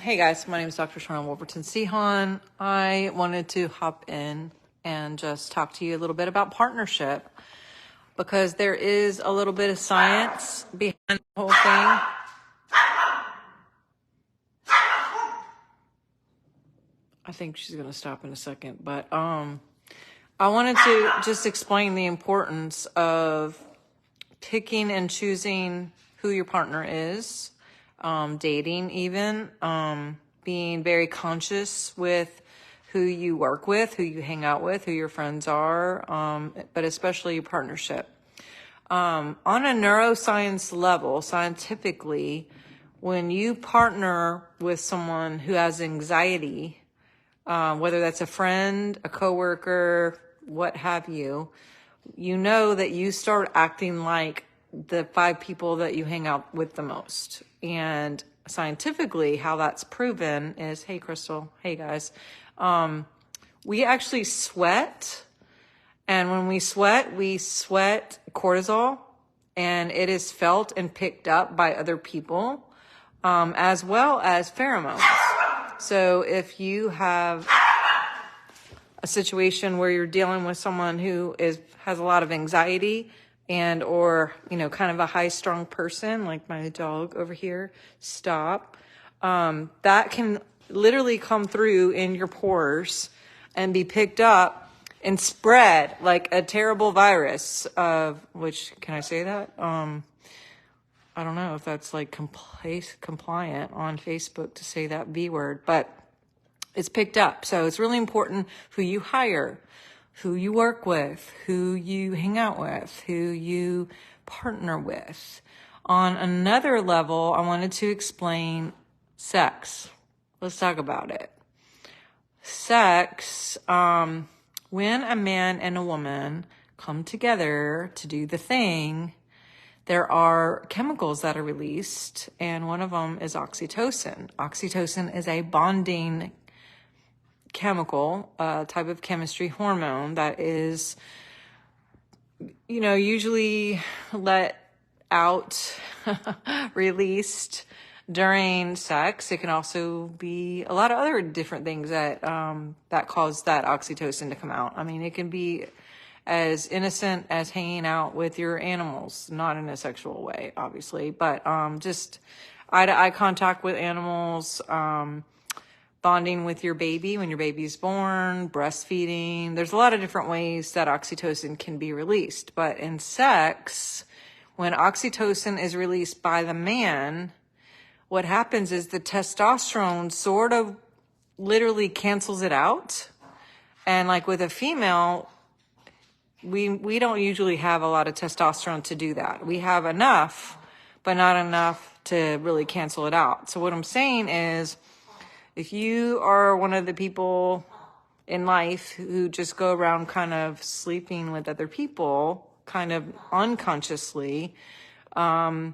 Hey guys, my name is Dr. Sharnael Wolverton Sehon. I wanted to hop in and just talk to you a little bit about partnership because there is a little bit of science behind the whole thing. I think she's going to stop in a second, but I wanted to just explain the importance of picking and choosing who your partner is, dating even, being very conscious with who you work with, who you hang out with, who your friends are, but especially your partnership. On a neuroscience level, scientifically, when you partner with someone who has anxiety, whether that's a friend, a coworker, what have you, you know that you start acting like the 5 people that you hang out with the most. And scientifically, how that's proven is, hey, Crystal, hey, guys, we actually sweat. And when we sweat cortisol, and it is felt and picked up by other people, as well as pheromones. So if you have a situation where you're dealing with someone who has a lot of anxiety and or kind of a high-strung person, like my dog over here, stop, that can literally come through in your pores and be picked up and spread like a terrible virus of which, can I say that? I don't know if that's like compliant on Facebook to say that V word, but it's picked up. So it's really important who you hire, who you work with, who you hang out with, who you partner with. On another level, I wanted to explain sex. Let's talk about it. Sex, when a man and a woman come together to do the thing, there are chemicals that are released, and one of them is oxytocin. Oxytocin is a bonding chemical, type of chemistry hormone that is, usually let out, released during sex. It can also be a lot of other different things that cause that oxytocin to come out. I mean, it can be as innocent as hanging out with your animals, not in a sexual way, obviously, but just eye-to-eye contact with animals, bonding with your baby when your baby's born, breastfeeding. There's a lot of different ways that oxytocin can be released. But in sex, when oxytocin is released by the man, what happens is the testosterone sort of literally cancels it out. And like with a female, we don't usually have a lot of testosterone to do that. We have enough, but not enough to really cancel it out. So what I'm saying is, if you are one of the people in life who just go around kind of sleeping with other people, kind of unconsciously, a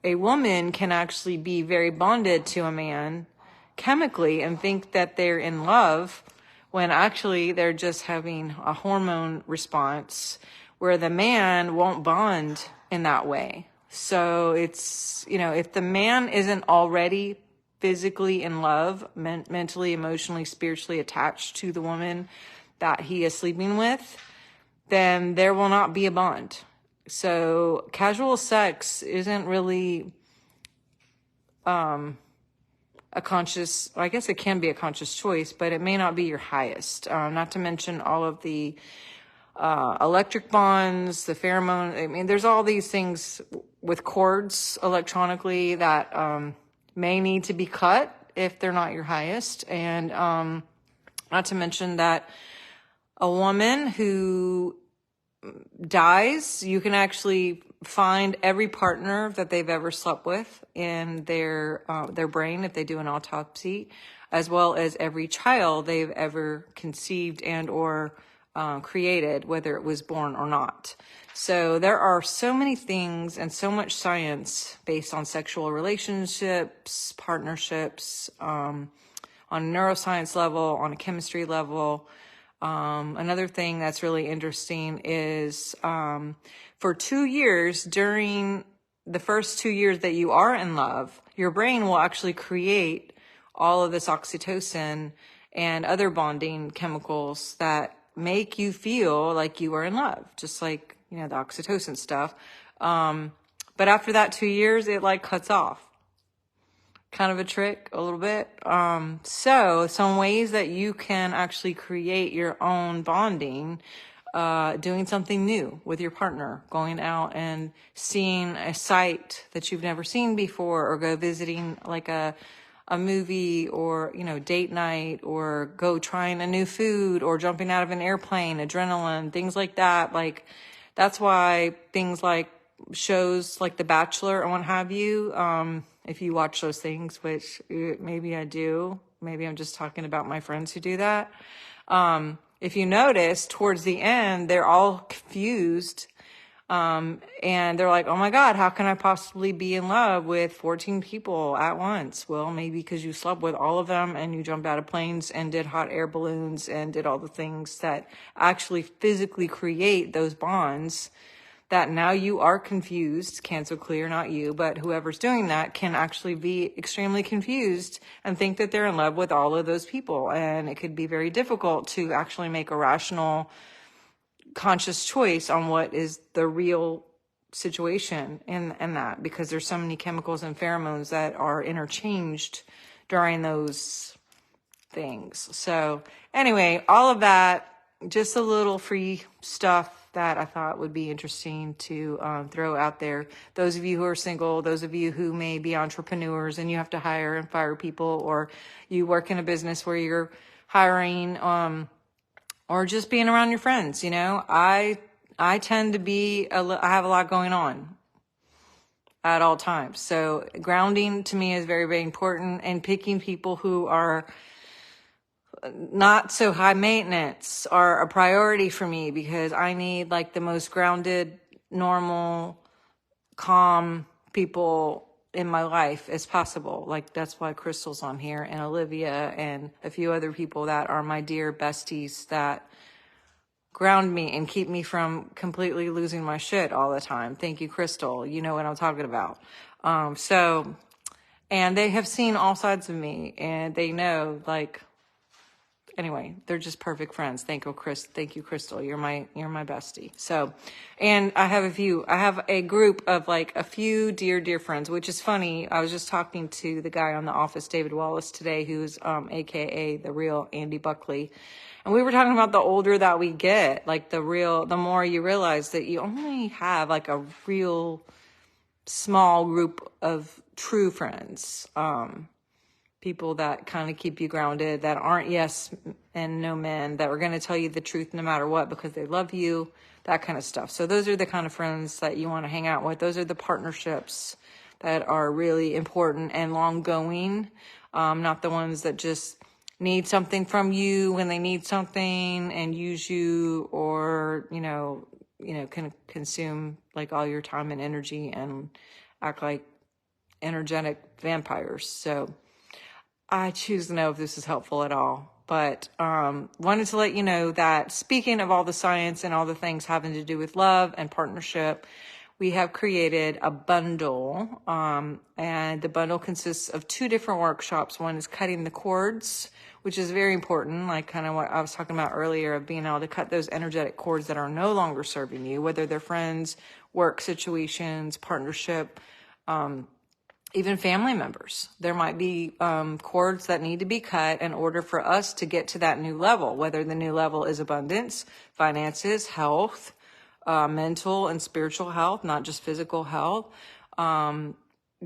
woman can actually be very bonded to a man chemically and think that they're in love when actually they're just having a hormone response where the man won't bond in that way. So it's, if the man isn't already physically in love, mentally, emotionally, spiritually attached to the woman that he is sleeping with, then there will not be a bond. So casual sex isn't really a conscious, I guess it can be a conscious choice, but it may not be your highest. Not to mention all of the electric bonds, the pheromone. I mean, there's all these things with cords electronically that may need to be cut if they're not your highest. And not to mention that a woman who dies, you can actually find every partner that they've ever slept with in their brain if they do an autopsy, as well as every child they've ever conceived and or created, whether it was born or not. So there are so many things and so much science based on sexual relationships, partnerships, on a neuroscience level, on a chemistry level. Another thing that's really interesting is for 2 years, during the first 2 years that you are in love, your brain will actually create all of this oxytocin and other bonding chemicals that make you feel like you are in love, just like, the oxytocin stuff. But after that 2 years, it like cuts off. Kind of a trick a little bit. So some ways that you can actually create your own bonding, doing something new with your partner, going out and seeing a site that you've never seen before, or go visiting like a movie, or, date night, or go trying a new food, or jumping out of an airplane, adrenaline, things like that. Like, that's why things like shows like The Bachelor and what have you, if you watch those things, which maybe I do, maybe I'm just talking about my friends who do that. If you notice, towards the end, they're all confused. And they're like, oh my God, how can I possibly be in love with 14 people at once? Well, maybe because you slept with all of them, and you jumped out of planes and did hot air balloons and did all the things that actually physically create those bonds, that now you are confused. Cancel clear, not you, but whoever's doing that can actually be extremely confused and think that they're in love with all of those people. And it could be very difficult to actually make a rational, conscious choice on what is the real situation in that, because there's so many chemicals and pheromones that are interchanged during those things. So anyway, all of that, just a little free stuff that I thought would be interesting to throw out there. Those of you who are single, those of you who may be entrepreneurs and you have to hire and fire people, or you work in a business where you're hiring, or just being around your friends. I tend to I have a lot going on at all times. So grounding to me is very, very important, and picking people who are not so high maintenance are a priority for me, because I need like the most grounded, normal, calm people in my life as possible. Like, that's why Crystal's on here, and Olivia, and a few other people that are my dear besties that ground me and keep me from completely losing my shit all the time. Thank you, Crystal. You know what I'm talking about. And they have seen all sides of me, and they know, like, anyway, they're just perfect friends. Thank you, Crystal. You're my bestie. So, and I have a group of like a few dear friends, which is funny. I was just talking to the guy on The Office, David Wallace, today, who's, AKA the real Andy Buckley. And we were talking about the older that we get, like the more you realize that you only have like a real small group of true friends. People that kind of keep you grounded, that aren't yes and no men, that are going to tell you the truth no matter what because they love you, that kind of stuff. So those are the kind of friends that you want to hang out with. Those are the partnerships that are really important and long going, not the ones that just need something from you when they need something and use you, or, can consume like all your time and energy and act like energetic vampires. So I choose to know if this is helpful at all, but wanted to let you know that, speaking of all the science and all the things having to do with love and partnership, we have created a bundle, and the bundle consists of 2 different workshops. One is cutting the cords, which is very important, like kind of what I was talking about earlier, of being able to cut those energetic cords that are no longer serving you, whether they're friends, work situations, partnership, even family members. There might be cords that need to be cut in order for us to get to that new level, whether the new level is abundance, finances, health, mental and spiritual health, not just physical health.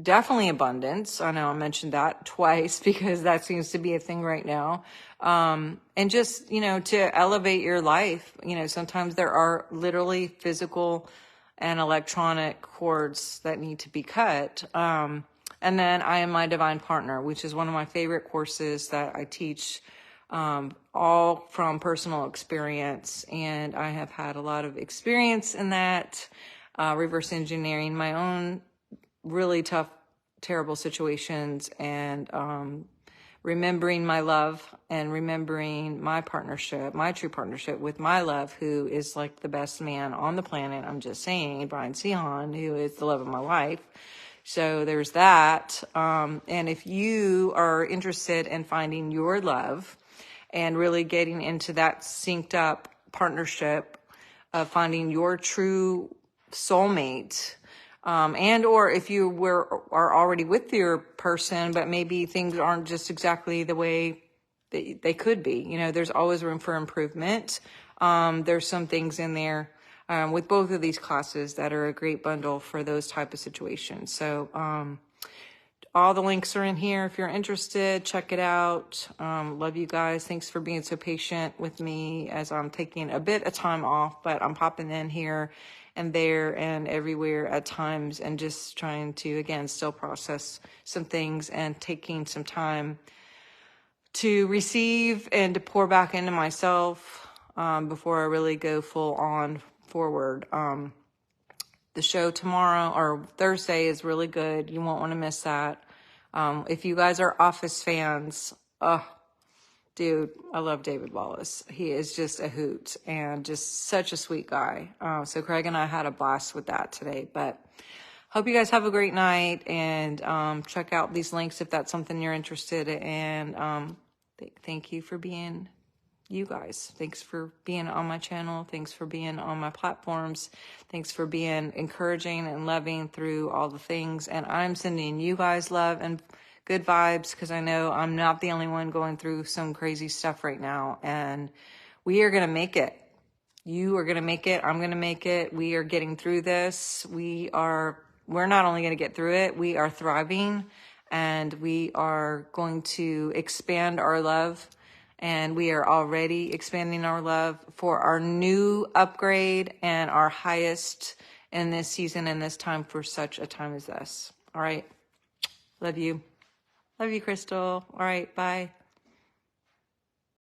Definitely abundance. I know I mentioned that twice because that seems to be a thing right now. And just, to elevate your life, sometimes there are literally physical and electronic cords that need to be cut. And then I Am My Divine Partner, which is one of my favorite courses that I teach, all from personal experience. And I have had a lot of experience in that, reverse engineering my own really tough, terrible situations, and remembering my love and remembering my partnership, my true partnership with my love, who is like the best man on the planet. I'm just saying, Brian Sehon, who is the love of my life. So there's that. And if you are interested in finding your love and really getting into that synced up partnership of finding your true soulmate, and or if you are already with your person, but maybe things aren't just exactly the way they could be. You know, there's always room for improvement. There's some things in there with both of these classes that are a great bundle for those type of situations. So all the links are in here. If you're interested, check it out. Love you guys. Thanks for being so patient with me as I'm taking a bit of time off, but I'm popping in here and there and everywhere at times and just trying to, again, still process some things and taking some time to receive and to pour back into myself before I really go full on forward. The show tomorrow or Thursday is really good. You won't want to miss that. If you guys are Office fans, dude, I love David Wallace. He is just a hoot and just such a sweet guy. So Craig and I had a blast with that today, but hope you guys have a great night and check out these links if that's something you're interested in. And thank you for being you guys. Thanks for being on my channel. Thanks for being on my platforms. Thanks for being encouraging and loving through all the things. And I'm sending you guys love and good vibes because I know I'm not the only one going through some crazy stuff right now. And we are going to make it. You are going to make it. I'm going to make it. We are getting through this. We're not only going to get through it, we are thriving and we are going to expand our love. And we are already expanding our love for our new upgrade and our highest in this season and this time for such a time as this. All right. Love you. Love you, Crystal. All right. Bye.